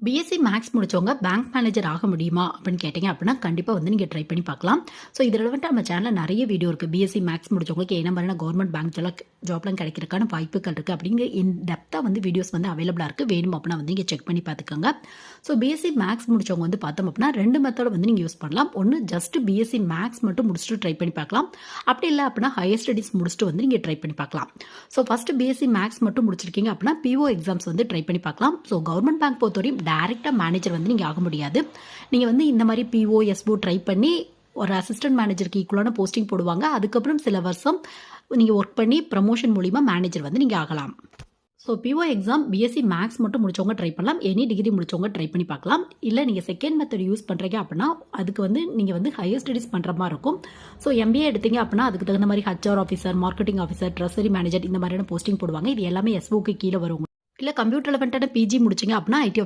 BSc maths முடிச்சவங்க bank manager ஆக முடியுமா அப்படின்னு கேட்டிங்க அப்படின்னா கண்டிப்பாக வந்து நீங்கள் ட்ரை பண்ணி பார்க்கலாம். ஸோ இதில் வந்துட்டு நம்ம சேனலில் நிறைய வீடியோ இருக்குது. பிஎஸ்சி மேக்ஸ் முடிச்சவங்களுக்கு என்ன மாதிரியான கவர்மெண்ட் பேங்க் ஜாப்லாம் கிடைக்கிறதுக்கான வாய்ப்புகள் இருக்குது அப்படிங்கிற இன் டெப்த்தாக வந்து வீடியோஸ் வந்து அவைலபிளாக இருக்குது. வேணும் அப்படின்னா வந்து நீங்கள் செக் பண்ணி பார்த்துக்கோங்க. ஸோ பிஎஸ்சி மேக்ஸ் முடிச்சவங்க வந்து பார்த்தோம் அப்படின்னா 2 மெத்தட் வந்து நீங்கள் யூஸ் பண்ணலாம். ஒன்று ஜஸ்ட் பிஎஸ்சி மேக்ஸ் மட்டும் முடிச்சுட்டு ட்ரை பண்ணி பார்க்கலாம். அப்படி இல்லை அப்படின்னா ஹையர் ஸ்டடீஸ் முடிச்சுட்டு வந்து நீங்கள் ட்ரை பண்ணி பார்க்கலாம். ஸோ ஃபஸ்ட்டு பிஎஸ்சி மேக்ஸ் மட்டும் முடிச்சிருக்கீங்க அப்படின்னா பிஓ எக்ஸாம்ஸ் வந்து ட்ரை பண்ணி பார்க்கலாம். ஸோ கவர்மெண்ட் பேங்க் பொறுத்தவரையும் டைரெக்டாக மேனேஜர் வந்து நீங்கள் ஆக முடியாது. நீங்கள் வந்து இந்த மாதிரி பிஓ எஸ்ஓ ட்ரை பண்ணி ஒரு அசிஸ்டன்ட் மேனேஜருக்கு ஈக்குவலான போஸ்டிங் போடுவாங்க. அதுக்கப்புறம் சில வருஷம் நீங்கள் ஒர்க் பண்ணி ப்ரமோஷன் மூலிமா மேனேஜர் வந்து நீங்கள் ஆகலாம். So PO exam BSc maths மட்டும் முடிச்சவங்க ட்ரை பண்ணலாம். எனி டிகிரி முடிச்சவங்க ட்ரை பண்ணி பார்க்கலாம். இல்லை நீங்கள் செகண்ட் மெத்தட் யூஸ் பண்ணுறீங்க அப்படின்னா அதுக்கு வந்து நீங்கள் வந்து ஹையர் ஸ்டடீஸ் பண்ணுற மாதிரி இருக்கும். ஸோ எம்பிஏ எடுத்தீங்க அப்படின்னா அதுக்கு தகுந்த மாதிரி HR officer, marketing officer, treasury manager இந்த மாதிரியான போஸ்டிங் போடுவாங்க. இது எல்லாமே எஸ்ஓக்கு கீழே வரும். இல்லை கம்ப்யூட்டர் ரிலவெண்ட்டான பிஜி முடிச்சிங்க அப்படின்னா ஐடி ஆஃபீஸ்